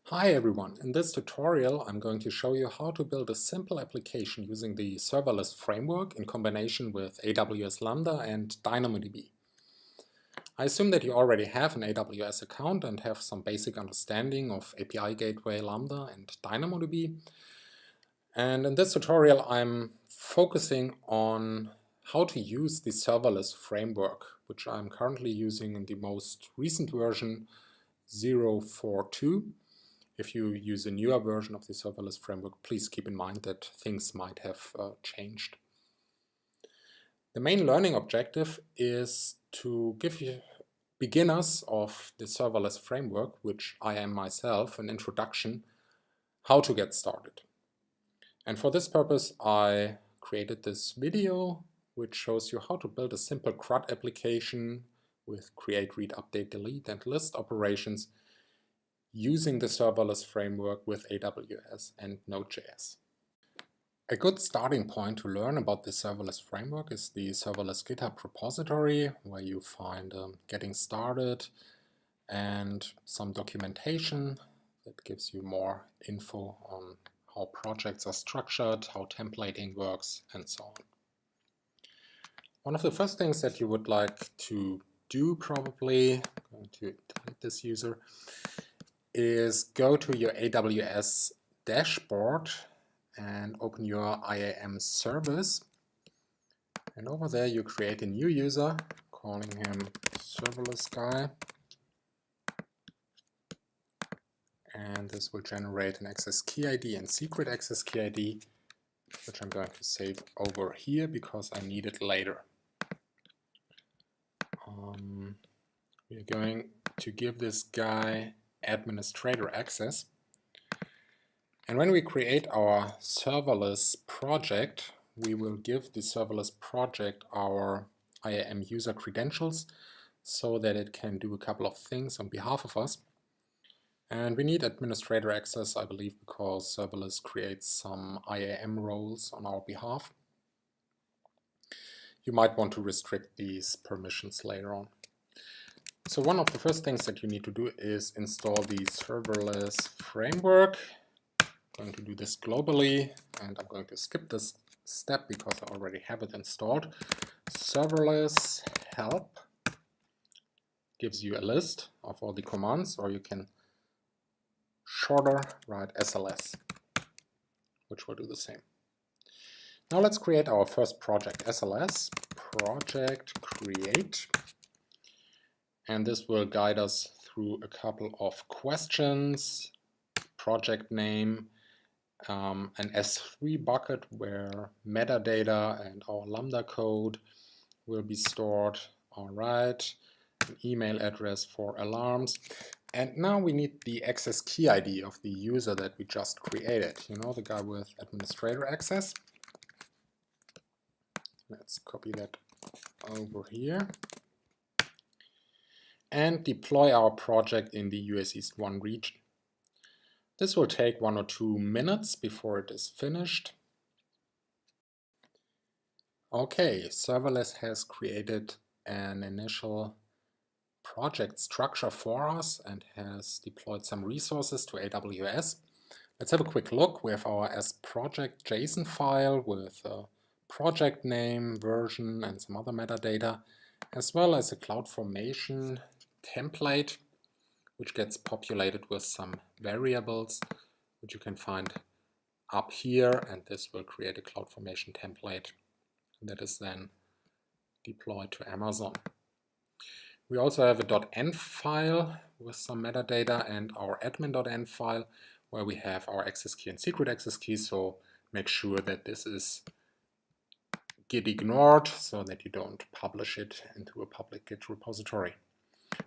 Hi everyone, in this tutorial I'm going to show you how to build a simple application using the serverless framework in combination with AWS Lambda and DynamoDB. I assume that you already have an AWS account and have some basic understanding of API Gateway, Lambda and DynamoDB. And in this tutorial I'm focusing on how to use the serverless framework, which I'm currently using in the most recent version 0.4.2. If you use a newer version of the serverless framework, please keep in mind that things might have changed. The main learning objective is to give you beginners of the serverless framework, which I am myself, an introduction how to get started. And for this purpose, I created this video which shows you how to build a simple CRUD application with create, read, update, delete, and list operations using the serverless framework with AWS and Nodejs. A good starting point to learn about the serverless framework is the serverless GitHub repository, where you find getting started and some documentation that gives you more info on how projects are structured, how templating works, and so on. One of the first things that you would like to do, probably, I'm going to delete this user, is go to your AWS dashboard and open your IAM service. And over there you create a new user, calling him serverless guy. And this will generate an access key ID and secret access key ID, which I'm going to save over here because I need it later. We're going to give this guy administrator access. And when we create our serverless project, we will give the serverless project our IAM user credentials so that it can do a couple of things on behalf of us. And we need administrator access, I believe, because serverless creates some IAM roles on our behalf. You might want to restrict these permissions later on. So one of the first things that you need to do is install the serverless framework. I'm going to do this globally, and I'm going to skip this step because I already have it installed. Serverless help gives you a list of all the commands, or you can shorter write SLS, which will do the same. Now let's create our first project, SLS project create. And this will guide us through a couple of questions, project name, an S3 bucket where metadata and our Lambda code will be stored. All right, an email address for alarms. And now we need the access key ID of the user that we just created. You know, the guy with administrator access. Let's copy that over here. And deploy our project in the US East 1 region. This will take 1 or 2 minutes before it is finished. Okay, serverless has created an initial project structure for us and has deployed some resources to AWS. Let's have a quick look. We have our as-project JSON file with a project name, version, and some other metadata, as well as a CloudFormation template, which gets populated with some variables, which you can find up here, and this will create a CloudFormation template that is then deployed to Amazon. We also have a .env file with some metadata and our admin.env file where we have our access key and secret access key, so make sure that this is Git ignored so that you don't publish it into a public Git repository.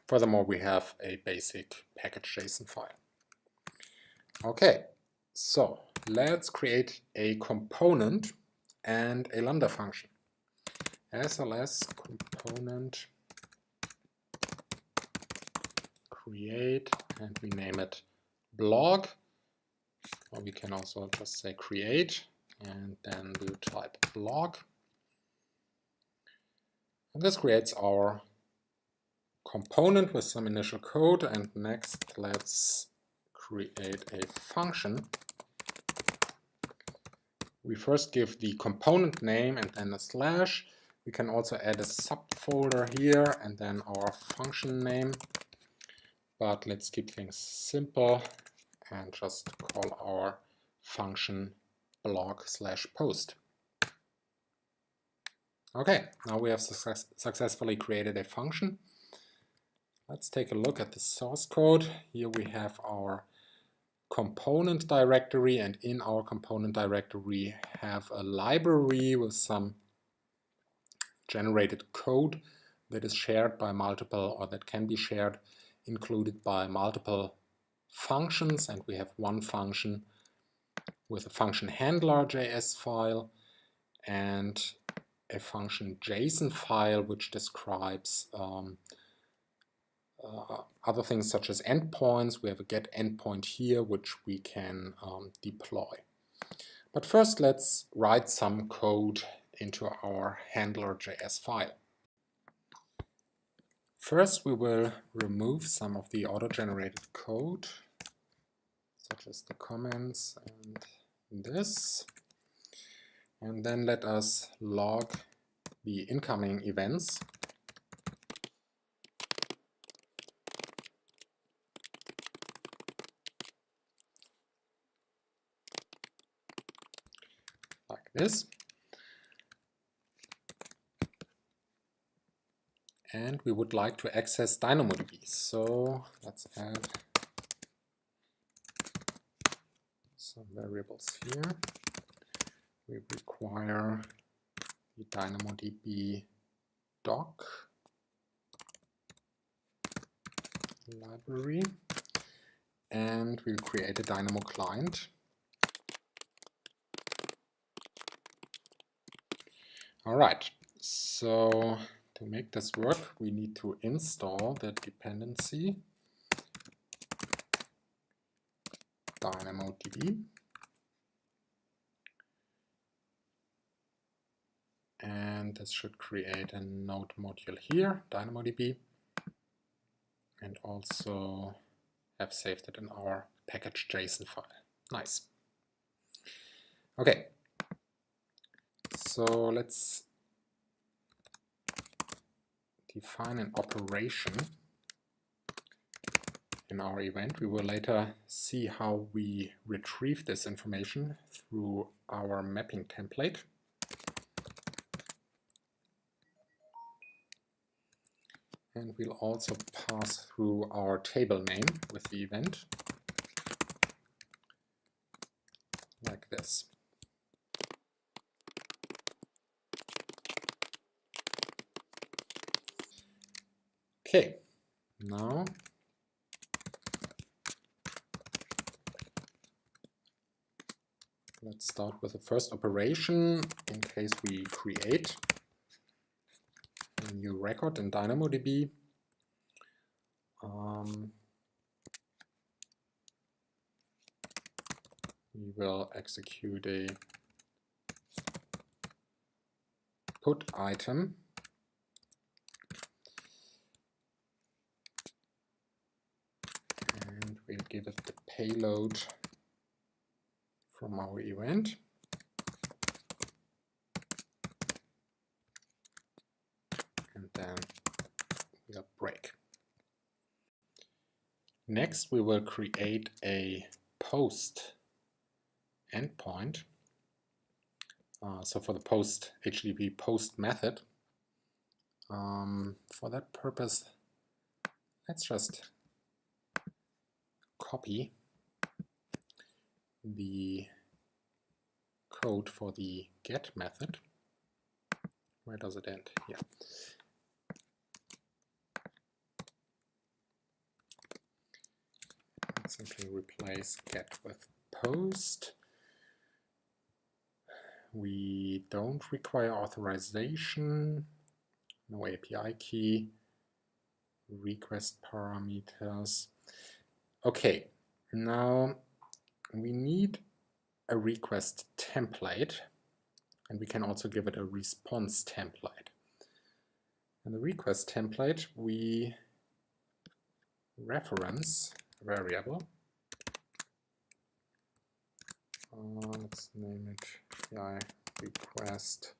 Furthermore, we have a basic package.json file. Okay, so let's create a component and a Lambda function. SLS component create, and we name it blog, or we can also just say create, and then we'll type blog. And this creates our component with some initial code, and next let's create a function. We first give the component name and then a slash. We can also add a subfolder here and then our function name. But let's keep things simple and just call our function blog/post. Okay, now we have successfully created a function. Let's take a look at the source code. Here we have our component directory, and in our component directory we have a library with some generated code that is shared by multiple, or that can be shared, included by multiple functions. And we have one function with a function handler.js file and a function JSON file which describes other things such as endpoints. We have a get endpoint here which we can deploy. But first let's write some code into our handler.js file. First we will remove some of the auto-generated code, such as the comments and this. And then let us log the incoming events. Like this. And we would like to access DynamoDB. So let's add some variables here. We require the DynamoDB doc library, and we'll create a Dynamo client. All right, so to make this work, we need to install the dependency DynamoDB. And this should create a node module here, DynamoDB, and also have saved it in our package.json file. Nice. Okay, so let's define an operation in our event. We will later see how we retrieve this information through our mapping template. And we'll also pass through our table name with the event, like this. Okay, now let's start with the first operation in case we create a new record in DynamoDB. We will execute a put item and we'll give it the payload from our event. And then we'll break. Next, we will create a post endpoint. So for the post HTTP post method. For that purpose, let's just copy the code for the get method. Where does it end? Here. Simply replace get with post. We don't require authorization, no API key, request parameters. Okay, now we need a request template, and we can also give it a response template. In the request template, we reference a variable let's name it API request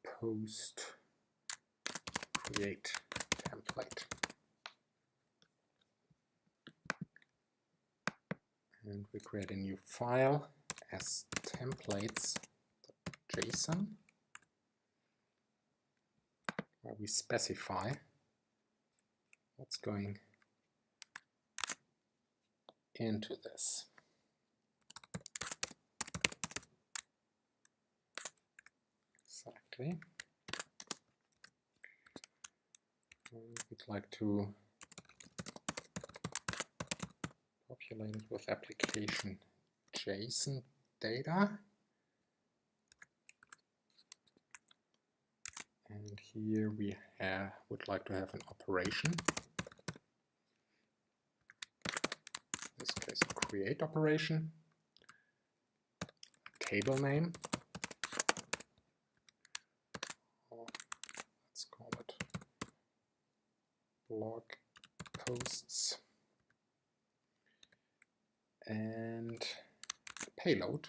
post create template. And we create a new file as templates.json, where we specify what's going into this. Exactly. And we'd like to populate it with application JSON data. And here we would like to have an operation. In this case, a create operation. Table name. Or let's call it blog posts. And payload.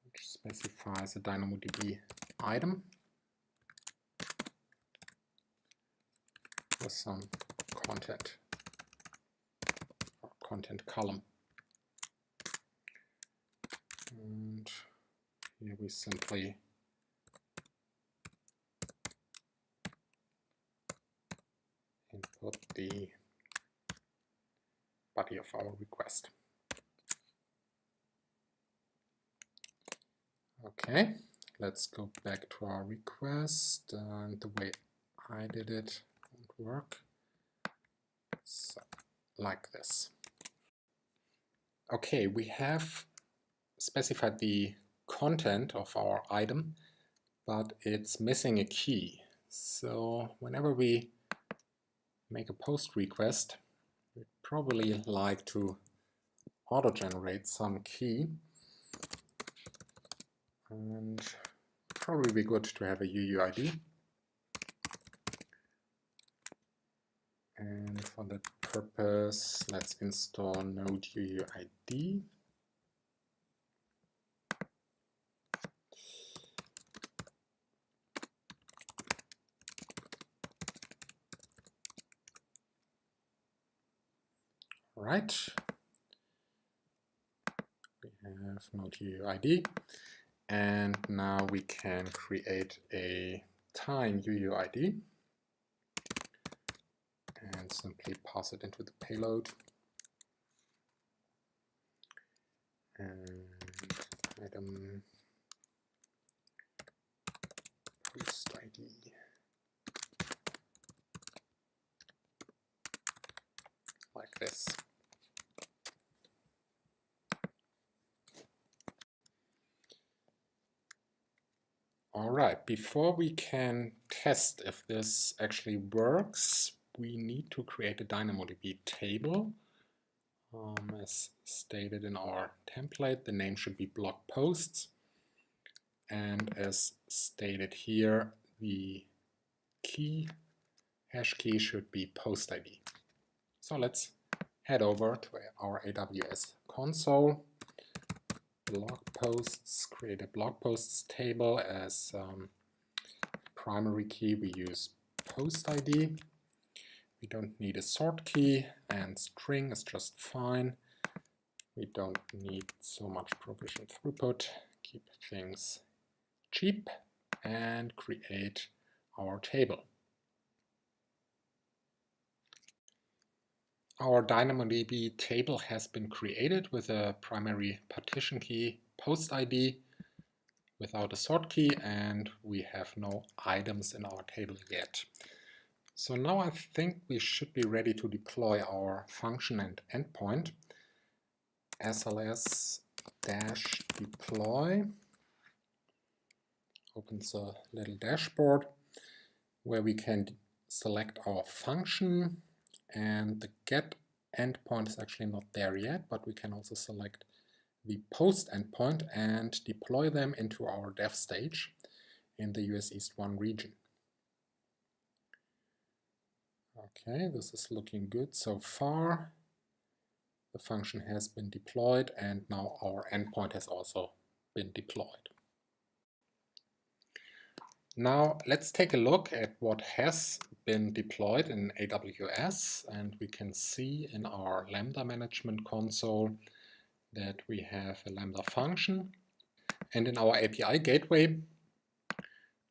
Which specifies a DynamoDB item with some content or content column. And here we simply input the body of our request. Okay, let's go back to our request, and the way I did it won't work. So, like this. Okay, we have specified the content of our item, but it's missing a key. So whenever we make a post request, we'd probably like to auto-generate some key. And probably be good to have a UUID. And for that purpose, let's install Node UUID. Right. We have Node UUID. And now we can create a time UUID and simply pass it into the payload. And item post ID. Like this. Alright, before we can test if this actually works, we need to create a DynamoDB table. As stated in our template, the name should be blog posts. And as stated here, the hash key should be post ID. So let's head over to our AWS console. Blog posts, create a blog posts table. As primary key we use post ID. We don't need a sort key, and string is just fine. We don't need so much provision throughput. Keep things cheap and create our table. Our DynamoDB table has been created with a primary partition key post ID without a sort key, and we have no items in our table yet. So now I think we should be ready to deploy our function and endpoint. SLS-deploy opens a little dashboard where we can select our function, and the get endpoint is actually not there yet, but we can also select the post endpoint and deploy them into our dev stage in the US East 1 region. Okay, this is looking good so far. The function has been deployed and now our endpoint has also been deployed. Now let's take a look at what has been deployed in AWS, and we can see in our Lambda management console that we have a Lambda function, and in our API gateway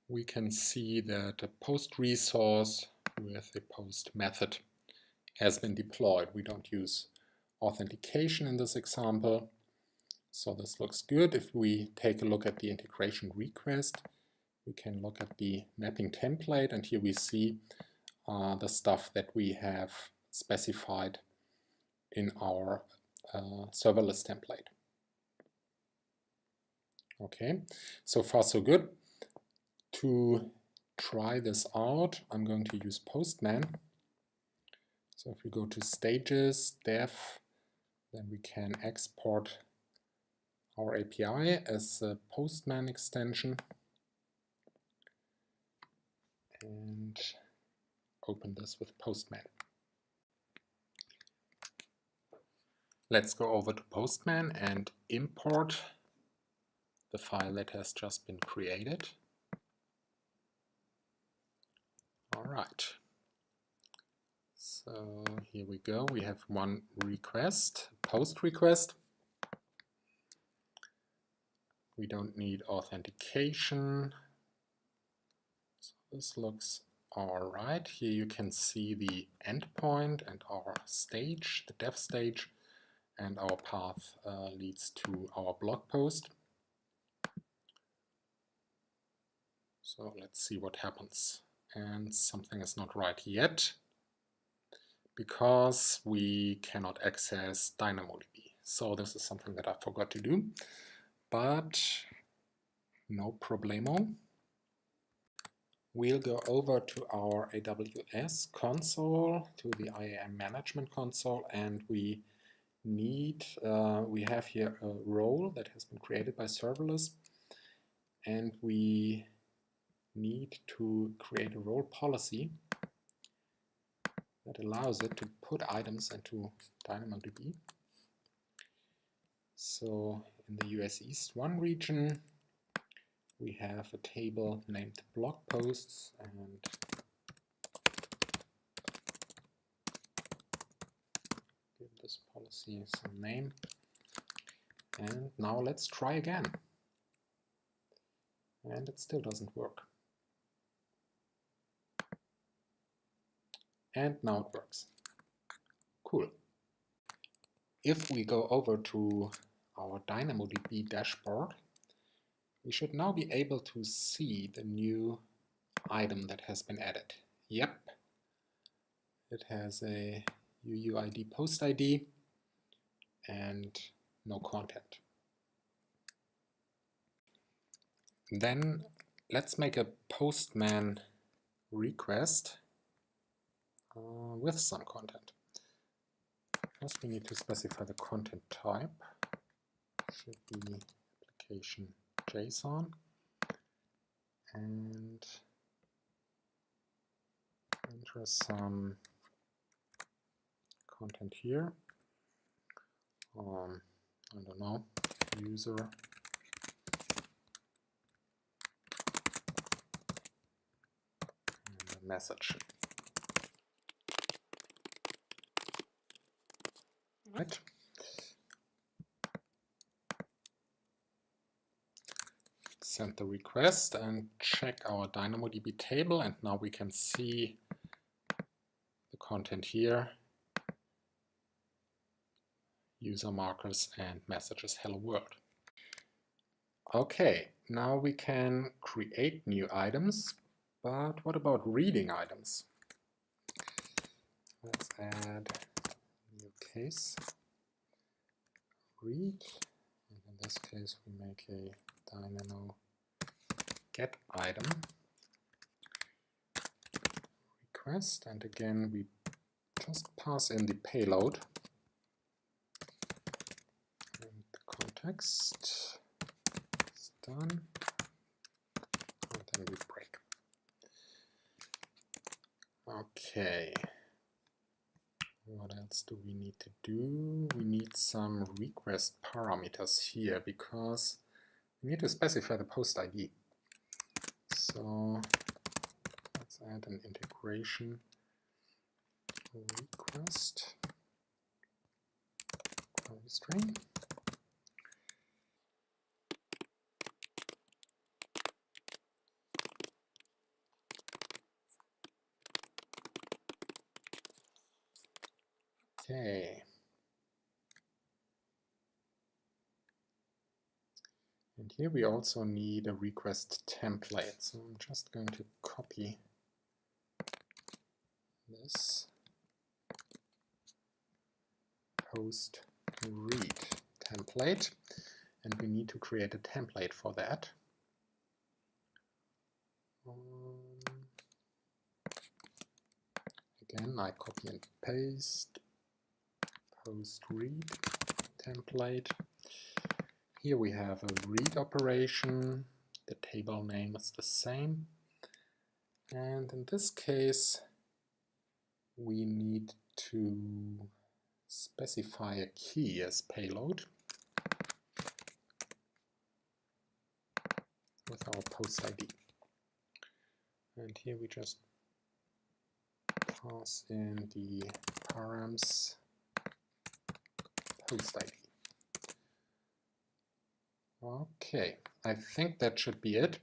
we can see that a post resource with a post method has been deployed. We don't use authentication in this example, so this looks good. If we take a look at the integration request, we can look at the mapping template, and here we see the stuff that we have specified in our serverless template. Okay, so far so good. To try this out, I'm going to use Postman. So if we go to Stages, Dev, then we can export our API as a Postman extension and open this with Postman. Let's go over to Postman and import the file that has just been created. All right. So here we go. We have one request, post request. We don't need authentication. So this looks all right. Here you can see the endpoint and our stage, the dev stage, and our path leads to our blog post. So let's see what happens. And something is not right yet because we cannot access DynamoDB. So this is something that I forgot to do, but no problemo. We'll go over to our AWS console, to the IAM management console, and we have here a role that has been created by Serverless, and we need to create a role policy that allows it to put items into DynamoDB. So in the US East 1 region, we have a table named blog posts, and give this policy some name. And now let's try again. And it still doesn't work. And now it works. Cool. If we go over to our DynamoDB dashboard, we should now be able to see the new item that has been added. Yep, it has a UUID post ID and no content. Then let's make a Postman request with some content. First we need to specify the content type. Should be application JSON, and enter some content here. I don't know, user and a message. Right. Send the request and check our DynamoDB table, and now we can see the content here, user markers and messages hello world. Okay, now we can create new items, but what about reading items? Let's add a new case, read, and in this case we make a Dynamo get item request, and again we just pass in the payload and the context is done, and then we break. Okay, What else do we need to do? We need some request parameters here because we need to specify the post ID. So let's add an integration request query string. Okay. And here we also need a request template. So I'm just going to copy this post read template, and we need to create a template for that. Again, I copy and paste post read template. Here we have a read operation. The table name is the same. And in this case, we need to specify a key as payload with our post ID. And here we just pass in the params post ID. Okay, I think that should be it.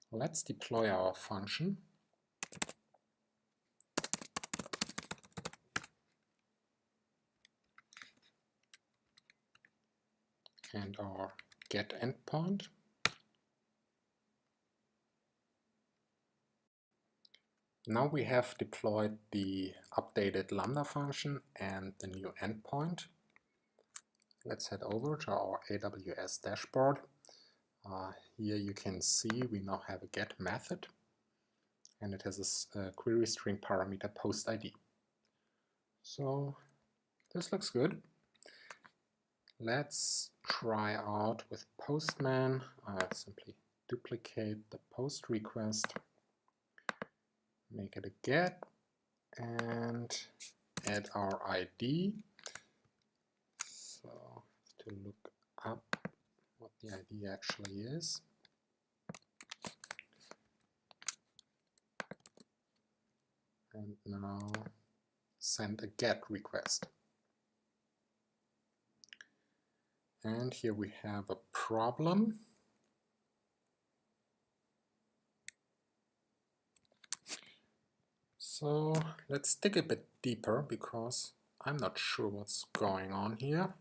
Let's deploy our function. And our get endpoint. Now we have deployed the updated Lambda function and the new endpoint. Let's head over to our AWS dashboard. Here you can see we now have a get method, and it has a query string parameter post ID. So this looks good. Let's try out with Postman. I'll simply duplicate the post request, make it a get, and add our ID. So to look up what the ID actually is. And now send a get request. And here we have a problem. So let's dig a bit deeper because I'm not sure what's going on here.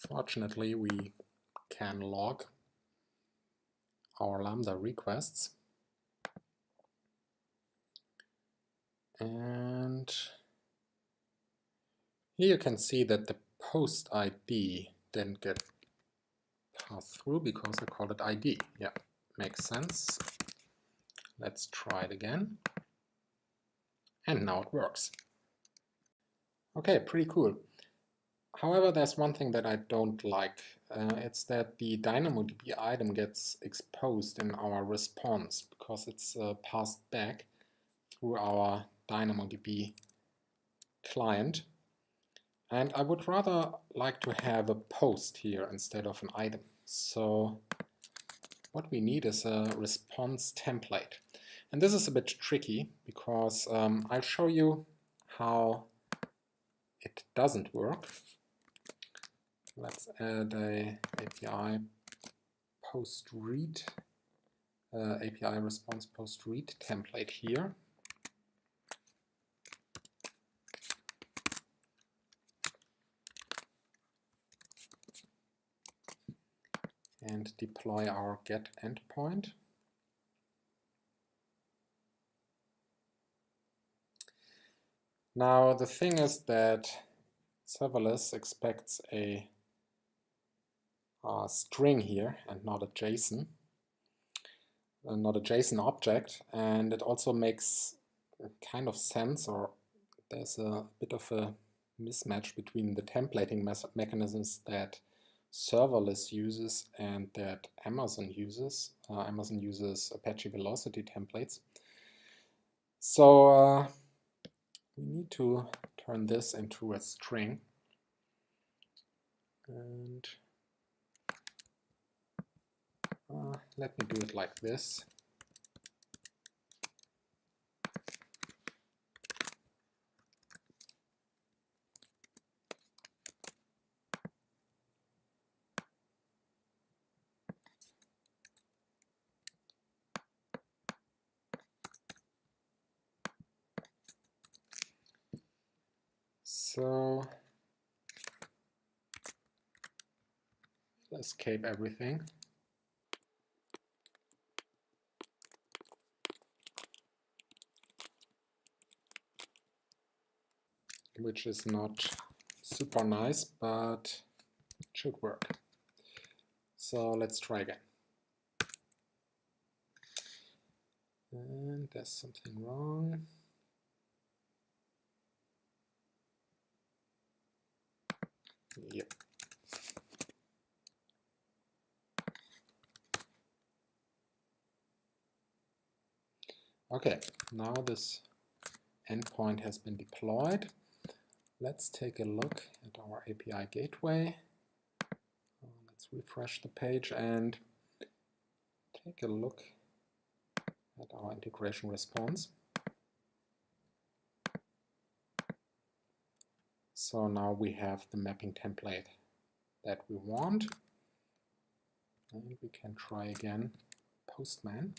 Fortunately, we can log our Lambda requests. And here you can see that the post ID didn't get passed through because I called it ID. Yeah, makes sense. Let's try it again. And now it works. Okay, pretty cool. However, there's one thing that I don't like. It's that the DynamoDB item gets exposed in our response because it's passed back through our DynamoDB client. And I would rather like to have a post here instead of an item. So what we need is a response template. And this is a bit tricky because I'll show you how it doesn't work. Let's add a API post read, API response post read template here. And deploy our get endpoint. Now the thing is that Serverless expects a string here and not a JSON, object, and it also makes kind of sense, or there's a bit of a mismatch between the templating mechanisms that Serverless uses and that Amazon uses. Amazon uses Apache Velocity templates. So we need to turn this into a string, and let me do it like this. So let's escape everything. Which is not super nice, but it should work. So let's try again. And there's something wrong. Yep. Okay, now this endpoint has been deployed. Let's take a look at our API gateway. Let's refresh the page and take a look at our integration response. So now we have the mapping template that we want. And we can try again Postman.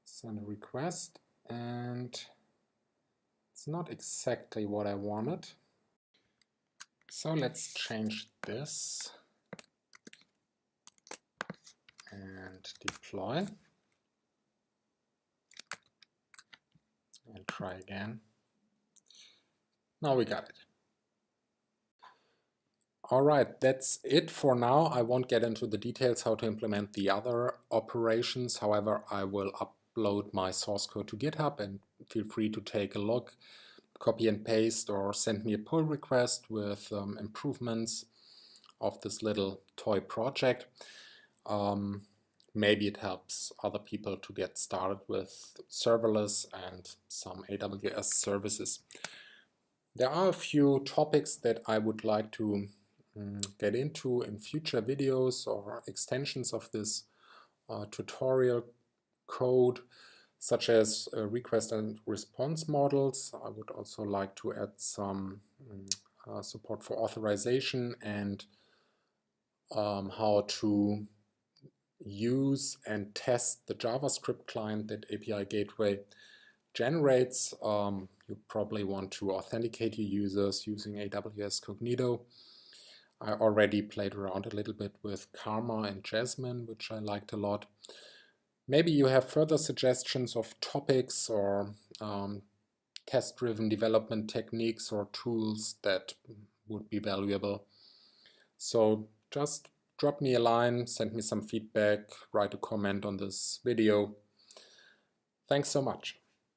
Send a request, and it's not exactly what I wanted. So let's change this and deploy. And try again. Now we got it. All right, that's it for now. I won't get into the details how to implement the other operations. However, I will upload my source code to GitHub, and feel free to take a look, copy and paste, or send me a pull request with improvements of this little toy project. Maybe it helps other people to get started with serverless and some AWS services. There are a few topics that I would like to get into in future videos or extensions of this tutorial code, such as request and response models. I would also like to add some support for authorization and how to use and test the JavaScript client that API Gateway generates. You probably want to authenticate your users using AWS Cognito. I already played around a little bit with Karma and Jasmine, which I liked a lot. Maybe you have further suggestions of topics or test-driven development techniques or tools that would be valuable. So just drop me a line, send me some feedback, write a comment on this video. Thanks so much.